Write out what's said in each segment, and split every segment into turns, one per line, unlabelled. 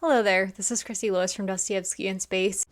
Hello there, this is Christy Lewis from Dostoevsky in Space.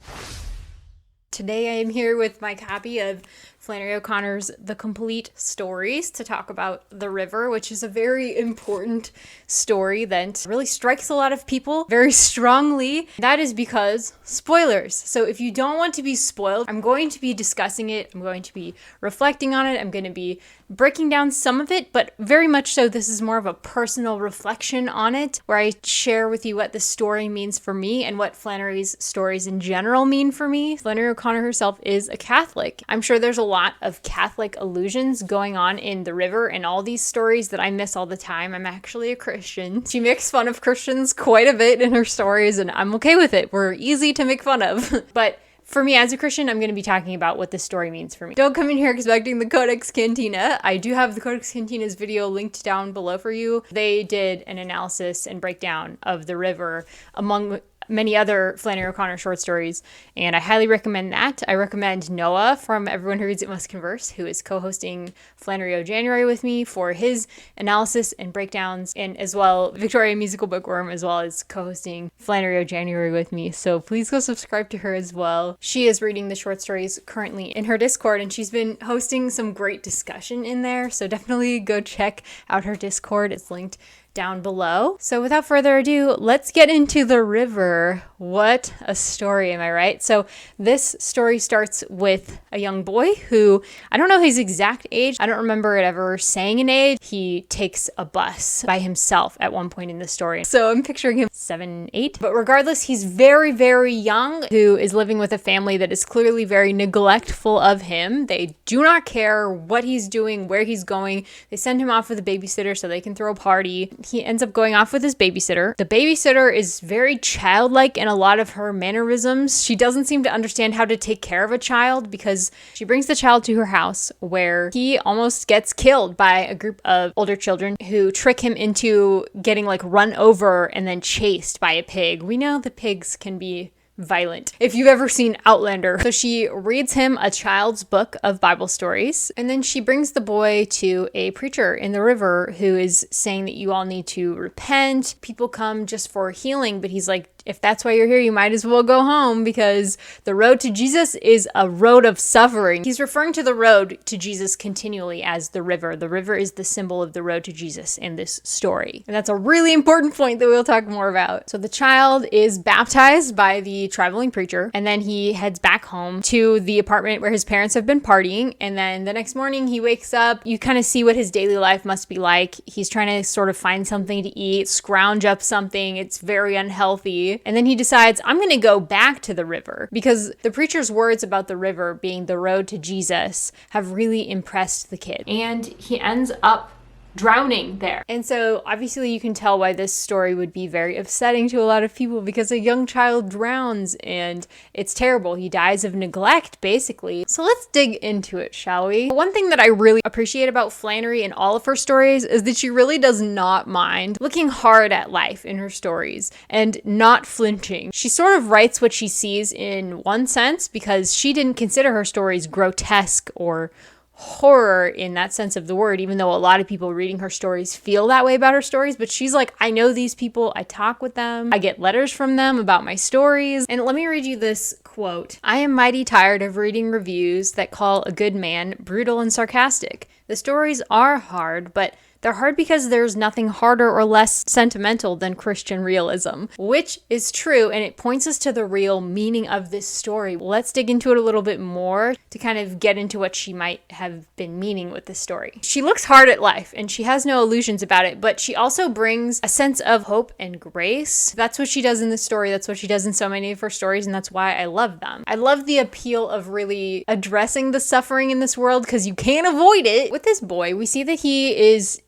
Today I am here with my copy of Flannery O'Connor's The Complete Stories to talk about the river, which is a very important story that really strikes a lot of people very strongly. That is because spoilers. So if you don't want to be spoiled, I'm going to be discussing it. I'm going to be reflecting on it. I'm going to be breaking down some of it, but very much so this is more of a personal reflection on it, where I share with you what the story means for me and what Flannery's stories in general mean for me. Flannery O'Connor herself is a Catholic. I'm sure there's a lot of Catholic allusions going on in the river and all these stories that I miss all the time. I'm actually a Christian. She makes fun of Christians quite a bit in her stories, and I'm okay with it. We're easy to make fun of. But for me as a Christian, I'm going to be talking about what this story means for me. Don't come in here expecting the Codex Cantina. I do have the Codex Cantina's video linked down below for you. They did an analysis and breakdown of the river among many other Flannery O'Connor short stories, and I highly recommend that. I recommend Noah from Everyone Who Reads It Must Converse, who is co-hosting Flannery O January with me for his analysis and breakdowns, and as well Victoria Musical Bookworm as well as co-hosting Flannery O January with me, so please go subscribe to her as well. She is reading the short stories currently in her Discord, and she's been hosting some great discussion in there, so definitely go check out her Discord. It's linked down below. So without further ado, let's get into the river. What a story, am I right? So this story starts with a young boy who, I don't know his exact age. I don't remember it ever saying an age. He takes a bus by himself at one point in the story. So I'm picturing him 7, 8. But regardless, he's very, very young, who is living with a family that is clearly very neglectful of him. They do not care what he's doing, where he's going. They send him off with a babysitter so they can throw a party. He ends up going off with his babysitter. The babysitter is very childlike in a lot of her mannerisms. She doesn't seem to understand how to take care of a child because she brings the child to her house where he almost gets killed by a group of older children who trick him into getting run over and then chased by a pig. We know the pigs can be violent if you've ever seen Outlander. So she reads him a child's book of Bible stories, and then she brings the boy to a preacher in the river who is saying that you all need to repent. People come just for healing, but he's like, if that's why you're here, you might as well go home because the road to Jesus is a road of suffering. He's referring to the road to Jesus continually as the river. The river is the symbol of the road to Jesus in this story. And that's a really important point that we'll talk more about. So the child is baptized by the traveling preacher, and then he heads back home to the apartment where his parents have been partying. And then the next morning he wakes up. You kind of see what his daily life must be like. He's trying to sort of find something to eat, scrounge up something. It's very unhealthy. And then he decides, I'm going to go back to the river because the preacher's words about the river being the road to Jesus have really impressed the kid. And he ends up drowning there. And so obviously you can tell why this story would be very upsetting to a lot of people because a young child drowns and it's terrible. He dies of neglect, basically. So let's dig into it, shall we? One thing that I really appreciate about Flannery in all of her stories is that she really does not mind looking hard at life in her stories and not flinching. She sort of writes what she sees in one sense because she didn't consider her stories grotesque or horror in that sense of the word, even though a lot of people reading her stories feel that way about her stories. But she's like, I know these people, I talk with them, I get letters from them about my stories. And let me read you this quote. I am mighty tired of reading reviews that call a good man brutal and sarcastic. The stories are hard, but they're hard because there's nothing harder or less sentimental than Christian realism, which is true, and it points us to the real meaning of this story. Let's dig into it a little bit more to kind of get into what she might have been meaning with this story. She looks hard at life, and she has no illusions about it, but she also brings a sense of hope and grace. That's what she does in this story. That's what she does in so many of her stories, and that's why I love them. I love the appeal of really addressing the suffering in this world because you can't avoid it. With this boy, we see that he is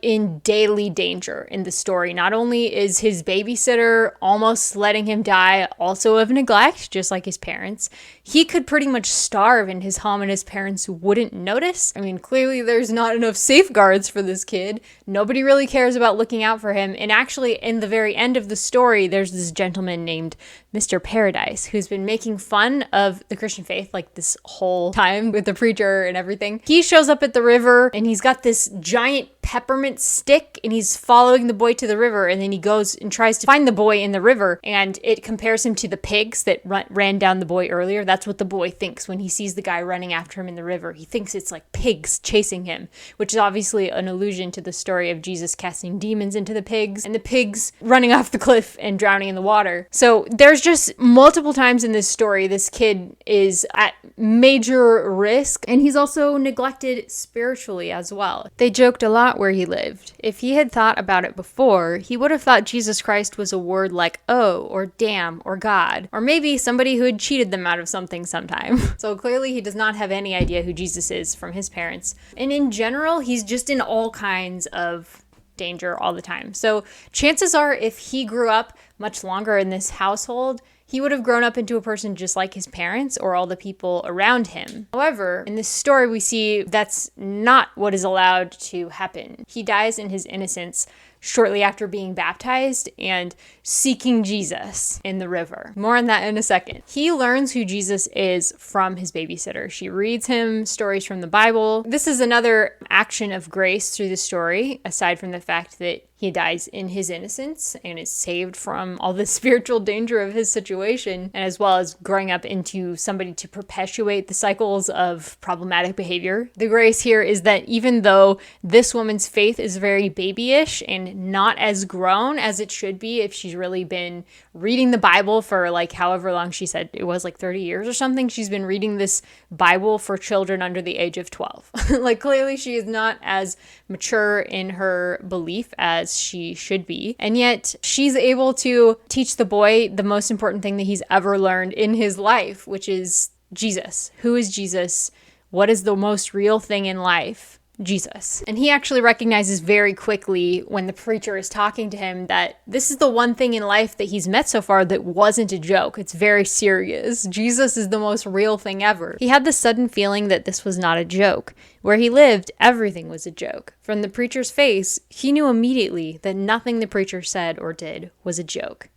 in daily danger in the story. Not only is his babysitter almost letting him die also of neglect, just like his parents, he could pretty much starve in his home and his parents wouldn't notice. I mean, clearly there's not enough safeguards for this kid. Nobody really cares about looking out for him. And actually, in the very end of the story, there's this gentleman named Mr. Paradise who's been making fun of the Christian faith this whole time with the preacher and everything. He shows up at the river and he's got this giant peppermint stick and he's following the boy to the river, and then he goes and tries to find the boy in the river, and it compares him to the pigs that ran down the boy earlier. That's what the boy thinks when he sees the guy running after him in the river. He thinks it's like pigs chasing him, which is obviously an allusion to the story of Jesus casting demons into the pigs and the pigs running off the cliff and drowning in the water. So there's just multiple times in this story this kid is at major risk, and he's also neglected spiritually as well. They joked a lot where he lived. If he had thought about it before, he would have thought Jesus Christ was a word like oh, or damn, or God, or maybe somebody who had cheated them out of something sometime. So clearly he does not have any idea who Jesus is from his parents. And in general, he's just in all kinds of danger all the time. So chances are if he grew up much longer in this household, he would have grown up into a person just like his parents or all the people around him. However, in this story, we see that's not what is allowed to happen. He dies in his innocence shortly after being baptized and seeking Jesus in the river. More on that in a second. He learns who Jesus is from his babysitter. She reads him stories from the Bible. This is another action of grace through the story, aside from the fact that he dies in his innocence and is saved from all the spiritual danger of his situation, and as well as growing up into somebody to perpetuate the cycles of problematic behavior. The grace here is that even though this woman's faith is very babyish and not as grown as it should be if she's really been reading the Bible for like however long she said it was, like 30 years or something, she's been reading this Bible for children under the age of 12. Like clearly she is not as mature in her belief as she should be. And yet she's able to teach the boy the most important thing that he's ever learned in his life, which is Jesus. Who is Jesus? What is the most real thing in life? Jesus. And he actually recognizes very quickly when the preacher is talking to him that this is the one thing in life that he's met so far that wasn't a joke. It's very serious. Jesus is the most real thing ever. He had the sudden feeling that this was not a joke. Where he lived, everything was a joke. From the preacher's face, he knew immediately that nothing the preacher said or did was a joke.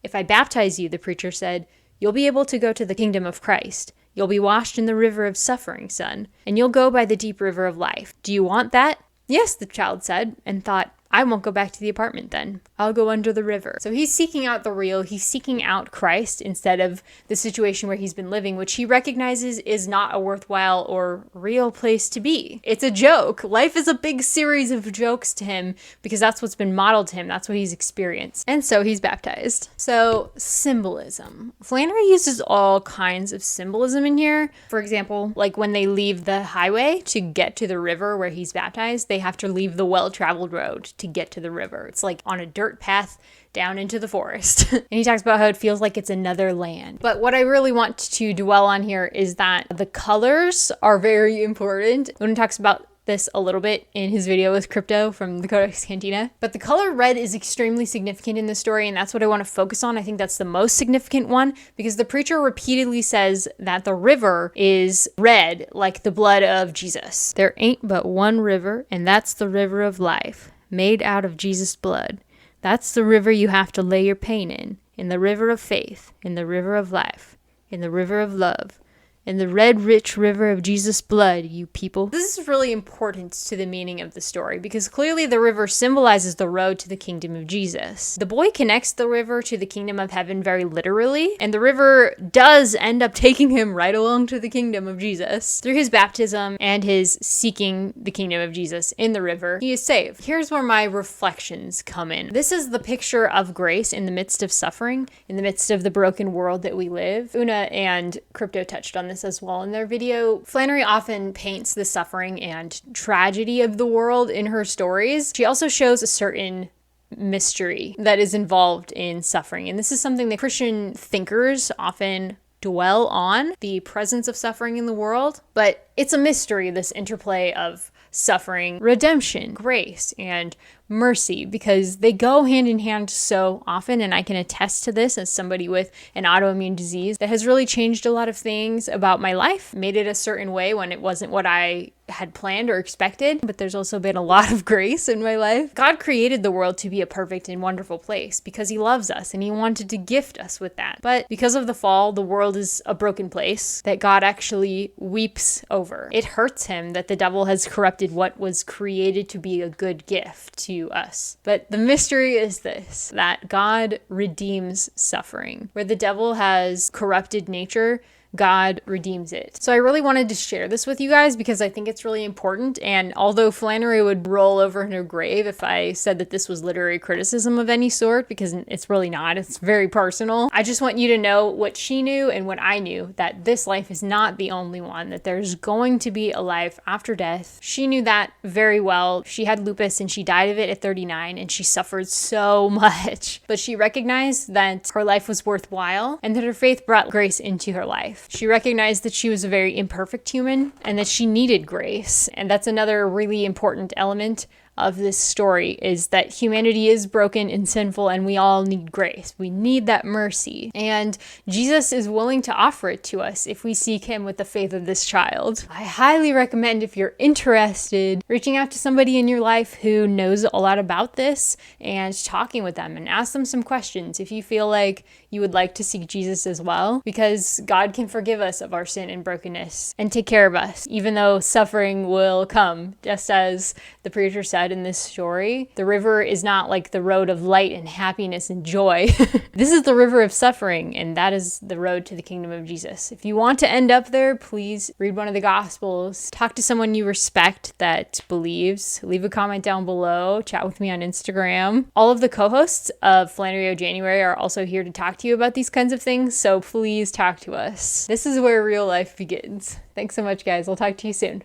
If I baptize you, the preacher said, you'll be able to go to the kingdom of Christ. You'll be washed in the river of suffering, son, and you'll go by the deep river of life. Do you want that? Yes, the child said, and thought, I won't go back to the apartment then. I'll go under the river. So he's seeking out the real. He's seeking out Christ instead of the situation where he's been living, which he recognizes is not a worthwhile or real place to be. It's a joke. Life is a big series of jokes to him because that's what's been modeled to him. That's what he's experienced. And so he's baptized. So symbolism. Flannery uses all kinds of symbolism in here. For example, like when they leave the highway to get to the river where he's baptized, they have to leave the well-traveled road to get to the river. It's like on a dirt path down into the forest. And he talks about how it feels like it's another land. But what I really want to dwell on here is that the colors are very important. When he talks about this a little bit in his video with Crypto from the Codex Cantina. But the color red is extremely significant in the story, and that's what I want to focus on. I think that's the most significant one because the preacher repeatedly says that the river is red like the blood of Jesus. There ain't but one river, and that's the river of life, made out of Jesus' blood. That's the river you have to lay your pain in the river of faith, in the river of life, in the river of love, in the red, rich river of Jesus' blood, you people. This is really important to the meaning of the story because clearly the river symbolizes the road to the kingdom of Jesus. The boy connects the river to the kingdom of heaven very literally, and the river does end up taking him right along to the kingdom of Jesus. Through his baptism and his seeking the kingdom of Jesus in the river, he is saved. Here's where my reflections come in. This is the picture of grace in the midst of suffering, in the midst of the broken world that we live. Una and Crypto touched on this as well in their video. Flannery often paints the suffering and tragedy of the world in her stories. She also shows a certain mystery that is involved in suffering. And this is something that Christian thinkers often dwell on, the presence of suffering in the world. But it's a mystery, this interplay of suffering, redemption, grace, and mercy, because they go hand in hand so often. And I can attest to this as somebody with an autoimmune disease that has really changed a lot of things about my life, made it a certain way when it wasn't what I had planned or expected, but there's also been a lot of grace in my life. God created the world to be a perfect and wonderful place because he loves us and he wanted to gift us with that. But because of the fall, the world is a broken place that God actually weeps over. It hurts him that the devil has corrupted what was created to be a good gift to us. But the mystery is this, that God redeems suffering. Where the devil has corrupted nature, God redeems it. So I really wanted to share this with you guys because I think it's really important. And although Flannery would roll over in her grave if I said that this was literary criticism of any sort, because it's really not, it's very personal. I just want you to know what she knew and what I knew, that this life is not the only one, that there's going to be a life after death. She knew that very well. She had lupus and she died of it at 39 and she suffered so much. But she recognized that her life was worthwhile and that her faith brought grace into her life. She recognized that she was a very imperfect human and that she needed grace. And that's another really important element of this story, is that humanity is broken and sinful and we all need grace. We need that mercy. And Jesus is willing to offer it to us if we seek him with the faith of this child. I highly recommend, if you're interested, reaching out to somebody in your life who knows a lot about this and talking with them and ask them some questions if you feel like you would like to seek Jesus as well, because God can forgive us of our sin and brokenness and take care of us, even though suffering will come. Just as the preacher said in this story, the river is not like the road of light and happiness and joy. This is the river of suffering, and that is the road to the kingdom of Jesus. If you want to end up there, please read one of the Gospels, talk to someone you respect that believes, leave a comment down below, chat with me on Instagram. All of the co-hosts of Flannery O'January are also here to talk to you about these kinds of things, so please talk to us. This is where real life begins. Thanks so much, guys. I'll talk to you soon.